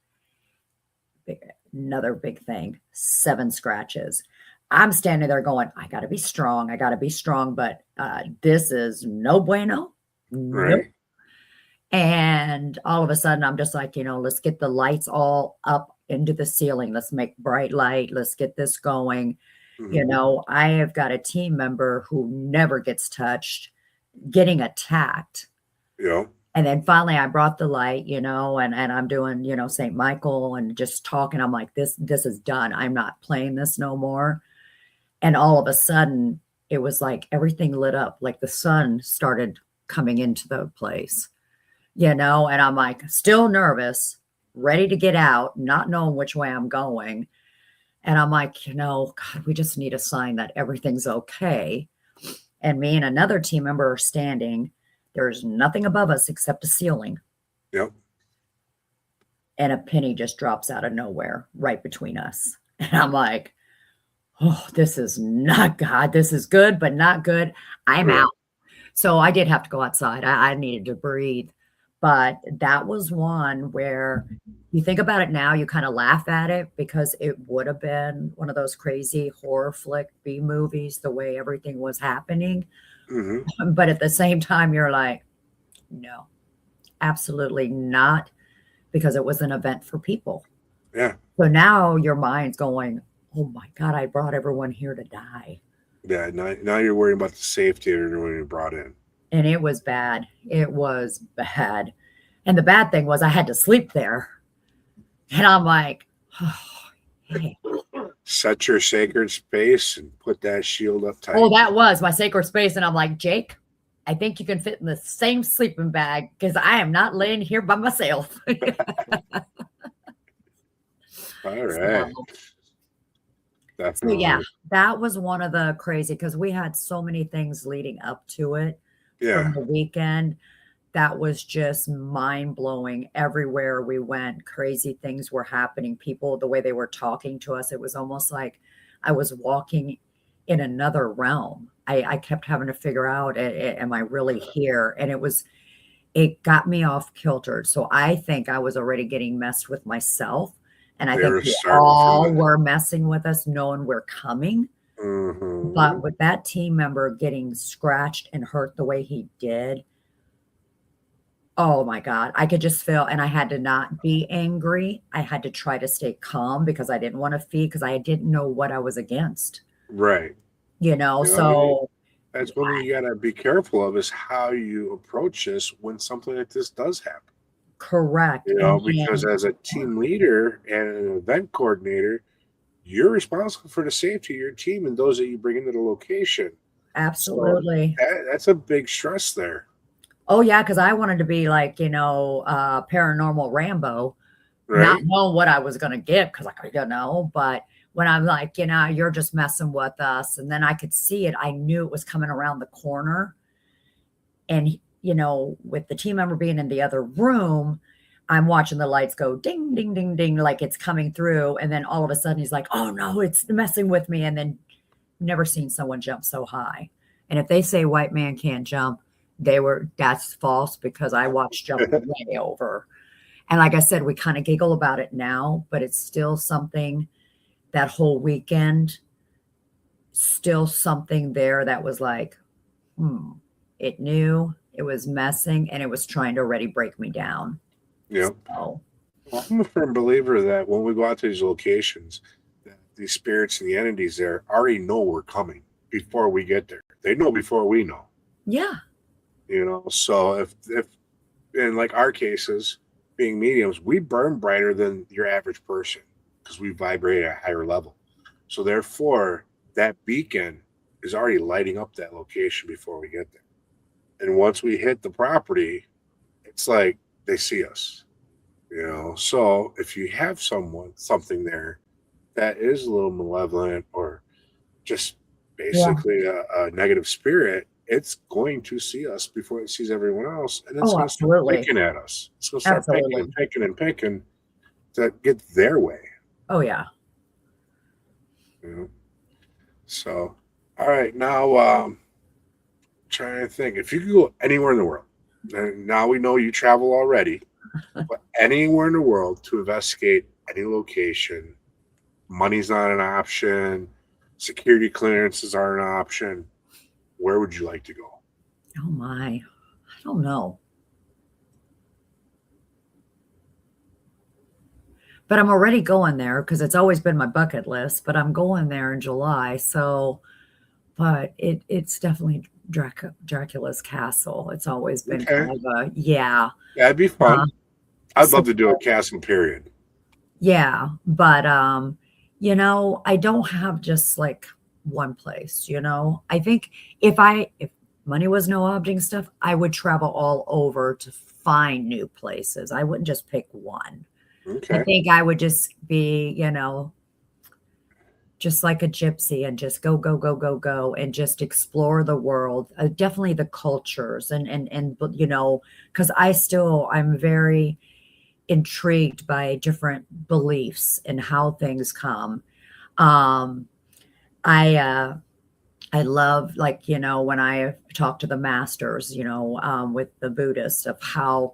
Another big thing, 7 scratches. I'm standing there going, I got to be strong. I got to be strong. But this is no bueno. Nope. Right. And all of a sudden, I'm just like, let's get the lights all up into the ceiling. Let's make bright light. Let's get this going. Mm-hmm. I have got a team member who never gets touched, getting attacked. Yeah. And then finally I brought the light, and I'm doing, St. Michael and just talking. I'm like, this is done. I'm not playing this no more. And all of a sudden it was like everything lit up, like the sun started coming into the place, and I'm like still nervous, ready to get out, not knowing which way I'm going. And I'm like, God, we just need a sign that everything's okay. And me and another team member are standing. There's nothing above us except a ceiling. Yep. And a penny just drops out of nowhere right between us. And I'm like, oh, this is not God. This is good, but not good. I'm Right. out. So I did have to go outside. I needed to breathe. But that was one where you think about it now, you kind of laugh at it because it would have been one of those crazy horror flick B movies, the way everything was happening. Hmm. But at the same time, you're like, no, absolutely not, because it was an event for people. Yeah. So now your mind's going, oh my God, I brought everyone here to die. Yeah. Now you're worrying about the safety of everyone you brought in. And it was bad. It was bad. And the bad thing was I had to sleep there. And I'm like, oh, hey. Set your sacred space and put that shield up tight. Oh, that was my sacred space. And I'm like, Jake, I think you can fit in the same sleeping bag because I am not laying here by myself. All right. So, Definitely. yeah, that was one of the crazy because we had so many things leading up to it Yeah. from the weekend. That was just mind blowing. Everywhere we went, crazy things were happening. People, the way they were talking to us, it was almost like I was walking in another realm. I kept having to figure out, am I really here? And it got me off kilter. So I think I was already getting messed with myself. And I They think were we starting to feel all it. were messing with us, knowing we're coming. Mm-hmm. But with that team member getting scratched and hurt the way he did, oh my God, I could just feel, and I had to not be angry. I had to try to stay calm because I didn't want to feed because I didn't know what I was against, Right. So That's one thing you gotta be careful of is how you approach this when something like this does happen. correct. And Because as a team leader and an event coordinator, you're responsible for the safety of your team and those that you bring into the location. So absolutely. that's a big stress there. Oh yeah, because I wanted to be like, paranormal Rambo, not Right? knowing what I was gonna get because I don't know. But when I'm like, you're just messing with us, and then I could see it, I knew it was coming around the corner. And with the team member being in the other room, I'm watching the lights go ding, ding, ding, ding, like it's coming through. And then all of a sudden he's like, oh no, it's messing with me. And then never seen someone jump so high. And if they say white man can't jump, that's false because I watched jump way over. And like I said, we kind of giggle about it now, but it's still something that whole weekend, still something there that was like, it knew it was messing and it was trying to already break me down. Yep. So, Well, I'm a firm believer that when we go out to these locations, that these spirits and the entities there already know we're coming before we get there. They know before we know. yeah, So if in like our cases, being mediums, we burn brighter than your average person because we vibrate at a higher level. So therefore, that beacon is already lighting up that location before we get there. And once we hit the property, it's like they see us. So if you have something there that is a little malevolent or just yeah. basically a negative spirit, it's going to see us before it sees everyone else, and it's Oh, going to start absolutely. picking at us. It's going to start picking Absolutely. and picking and picking to get their way. Oh, yeah. So, all right, now trying to think if you could go anywhere in the world. And now we know you travel already, but anywhere in the world to investigate any location, money's not an option, security clearances aren't an option. Where would you like to go? Oh, my. I don't know. But I'm already going there because it's always been my bucket list, but I'm going there in July. So, but it's definitely Dracula's castle. It's always been Okay. kind of yeah. That'd be fun. I'd so- love to do a castle period. Yeah, but I don't have just like one place, I think if money was no object and stuff, I would travel all over to find new places. I wouldn't just pick one. I Okay. think I would just be, just like a gypsy and just go, go, go, go, go and just explore the world. Definitely the cultures and because I'm very intrigued by different beliefs and how things come. I love, like, when I talk to the masters, with the Buddhists, of how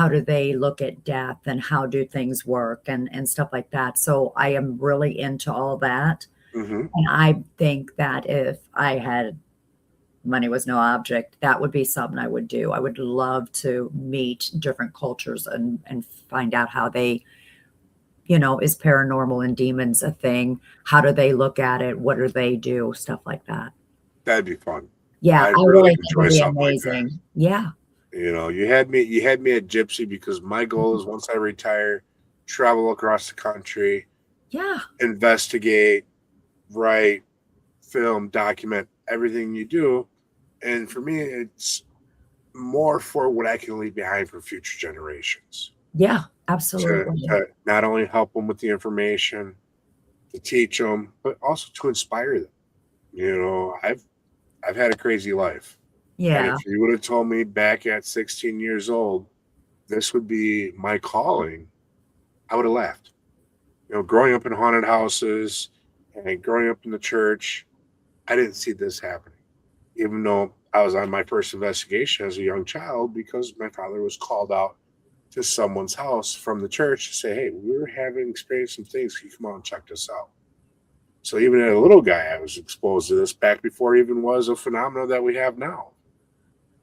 do they look at death and how do things work and stuff like that. So I am really into all that. Hmm. And I think that if I had money was no object, that would be something I would do. I would love to meet different cultures and find out how they, is paranormal and demons a thing? How do they look at it? What do they do? Stuff like that. That'd be fun. Yeah, I'd I really really think enjoy it'd be something like that. amazing. Yeah. You had me at Gypsy because my goal is once I retire, travel across the country, Yeah. investigate, write, film, document everything you do. And for me, it's more for what I can leave behind for future generations Yeah, to, absolutely. to not only help them with the information, to teach them, but also to inspire them. I've had a crazy life. And Yeah. if you would have told me back at 16 years old, this would be my calling, I would have laughed. Growing up in haunted houses and growing up in the church, I didn't see this happening, even though I was on my first investigation as a young child because my father was called out to someone's house from the church to say, hey, we're having experienced some things. Can you come out and check this out? So even as a little guy, I was exposed to this back before it even was a phenomenon that we have now.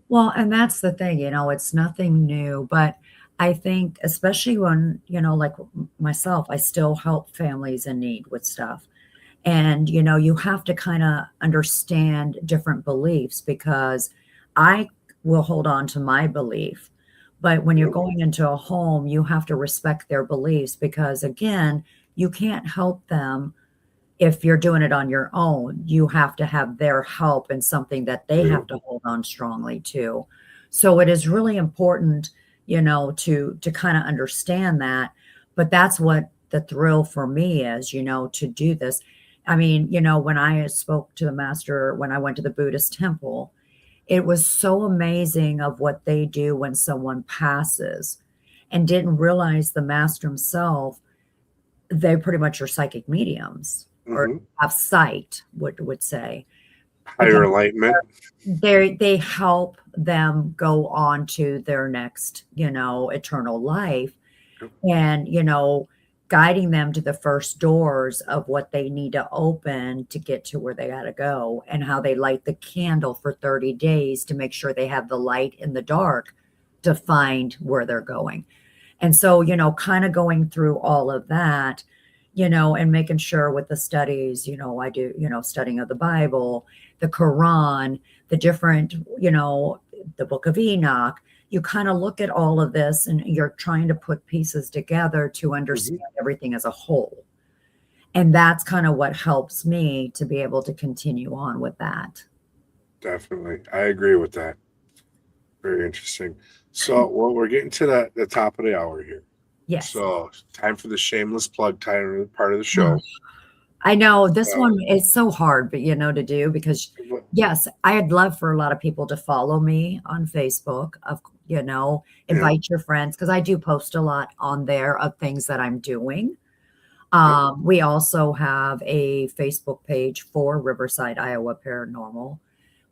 Well, and that's the thing, it's nothing new, but I think especially when, like myself, I still help families in need with stuff. And, you have to kind of understand different beliefs because I will hold on to my belief. But when you're Yep. going into a home, you have to respect their beliefs because, again, you can't help them if you're doing it on your own. You have to have their help and something that they Yep. have to hold on strongly to. So it is really important, to kind of understand that. But that's what the thrill for me is, to do this. I mean, when I spoke to the master, when I went to the Buddhist temple, it was so amazing of what they do when someone passes and didn't realize the master himself, they pretty much are psychic mediums or Hmm. have sight, would say, because Higher enlightenment. they help them go on to their next, eternal life Yep. and, guiding them to the first doors of what they need to open to get to where they got to go and how they light the candle for 30 days to make sure they have the light in the dark to find where they're going. And so, kind of going through all of that, and making sure with the studies, I do, studying of the Bible, the Quran, the different, the book of Enoch. You kind of look at all of this and you're trying to put pieces together to Hmm. understand everything as a whole. And that's kind of what helps me to be able to continue on with that. Definitely. I agree with that. Very interesting. So, well, we're getting to the top of the hour here. Yes. So, time for the shameless plug time part of the show. I know this Uh, one is so hard, but to do because but- yes, I'd love for a lot of people to follow me on Facebook, yeah. invite your friends because I do post a lot on there of things that I'm doing. Yep. We also have a Facebook page for Riverside, Iowa Paranormal.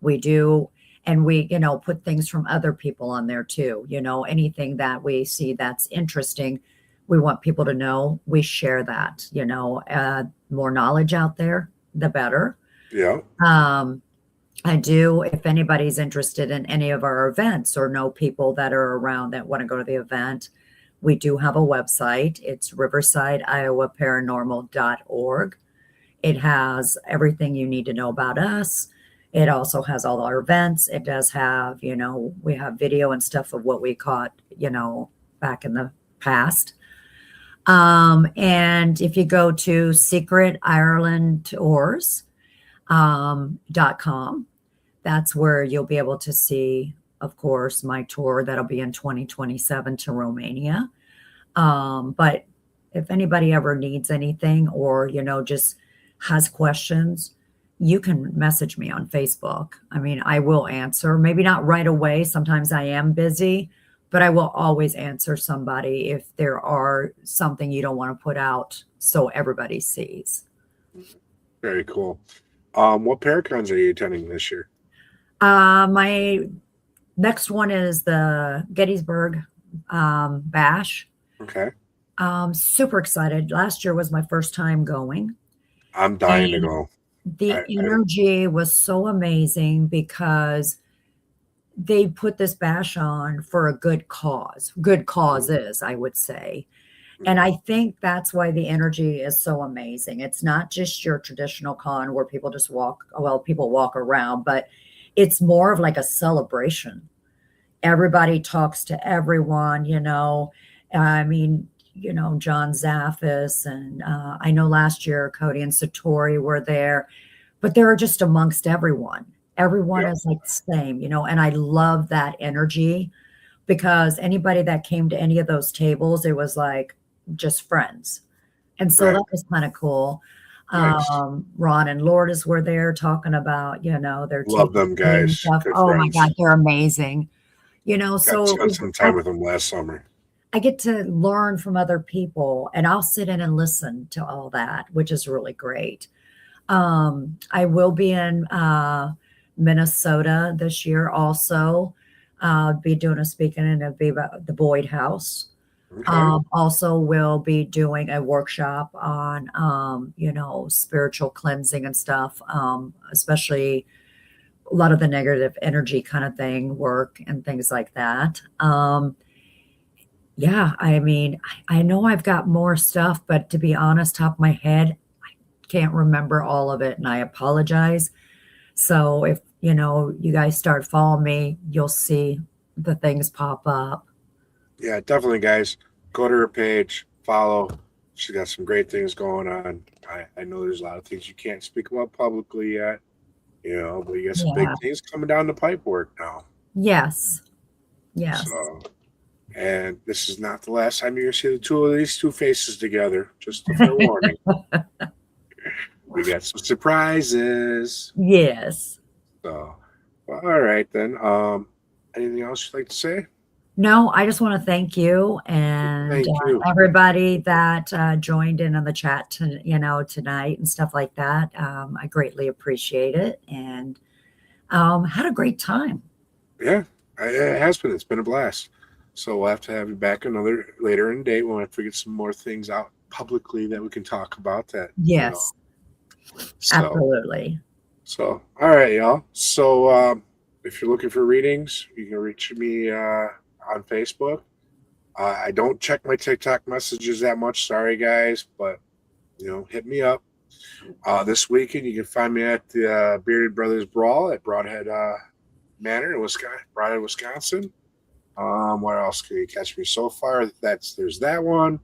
We do, and we, put things from other people on there too. Anything that we see that's interesting, we want people to know. We share that, more knowledge out there, the better. Yeah. Um, I do, if anybody's interested in any of our events or know people that are around that want to go to the event, we do have a website. It's riversideiowa.paranormal.org. It has everything you need to know about us. It also has all our events. It does have, we have video and stuff of what we caught, back in the past. And if you go to secretirelandtours.com, that's where you'll be able to see, of course, my tour that'll be in 2027 to Romania. But if anybody ever needs anything or, just has questions, you can message me on Facebook. I mean, I will answer, maybe not right away. Sometimes I am busy, but I will always answer somebody if there are something you don't want to put out so everybody sees. Very cool. What Paracons are you attending this year? My next one is the Gettysburg Bash. Okay. Super excited. Last year was my first time going, I'm dying to and go. the energy was so amazing because they put this bash on for a good cause. Good causes, I would say. And I think that's why the energy is so amazing. It's not just your traditional con where people just walk, well, people walk around, but it's more of like a celebration. Everybody talks to everyone, you know. I mean, you know, John Zaffis, and I know last year Cody and Satori were there, but they're just amongst everyone. Everyone Yeah. is like the same, you know, and I love that energy because anybody that came to any of those tables, it was like just friends. And so Right. that was kind of cool. Nice. Ron and Lourdes were there talking about, you know, their Love teaching them and guys. stuff. Good Oh my God, friends. they're amazing. You know, Got to so spend some time with them last summer. I get to learn from other people and I'll sit in and listen to all that, which is really great. I will be in Minnesota this year also. Be doing a speaking and it'll be about the Boyd House. Okay. Also will be doing a workshop on, you know, spiritual cleansing and stuff, especially a lot of the negative energy kind of thing, work and things like that. Yeah, I mean, I know I've got more stuff, but to be honest, top of my head, I can't remember all of it, and I apologize. So if you know you guys start following me, you'll see the things pop up. Yeah, definitely, guys. Go to her page, follow. She got some great things going on. I know there's a lot of things you can't speak about publicly yet, you know, but you got some big Yeah. things coming down the pipe work now. Yes. Yes. So, and this is not the last time you're going to see the two of these two faces together. Just a fair warning. We got some surprises. Yes. So, well, all right then. Anything else you'd like to say? No, I just want to thank you and Thank you. everybody that joined in on the chat, to, you know, tonight and stuff like that. I greatly appreciate it and had a great time. Yeah, it has been. It's been a blast. So we'll have to have you back another later in the date when we have to get some more things out publicly that we can talk about that, you know. Yes, So, absolutely. so all right, y'all. So if you're looking for readings, you can reach me on Facebook. I don't check my TikTok messages that much. Sorry, guys, but you know, hit me up. This weekend, you can find me at the Bearded Brothers Brawl at Broadhead Manor in Wisconsin, Broadhead, Wisconsin. Where else can you catch me so far? There's that one.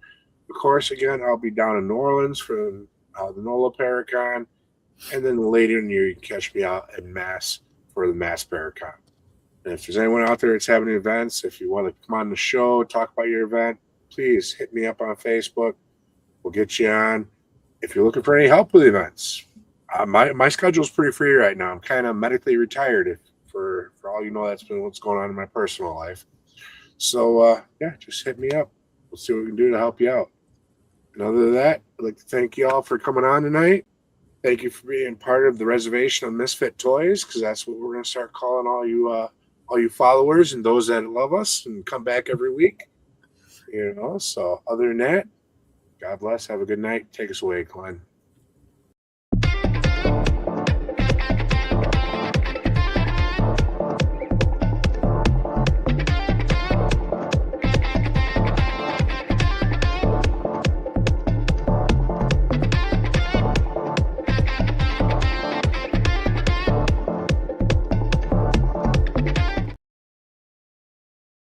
Of course, again, I'll be down in New Orleans for the NOLA Paracon, and then later in the year, you can catch me out in Mass for the Mass Paracon. And if there's anyone out there that's having events, if you want to come on the show, talk about your event, please hit me up on Facebook. We'll get you on. If you're looking for any help with events, my schedule's pretty free right now. I'm kind of medically retired. If for all you know, that's been what's going on in my personal life. So yeah, just hit me up. We'll see what we can do to help you out. And other than that, I'd like to thank you all for coming on tonight. Thank you for being part of the reservation of Misfit Toys, because that's what we're going to start calling all you followers and those that love us and come back every week. You know. So other than that, God bless. Have a good night. Take us away, Glenn.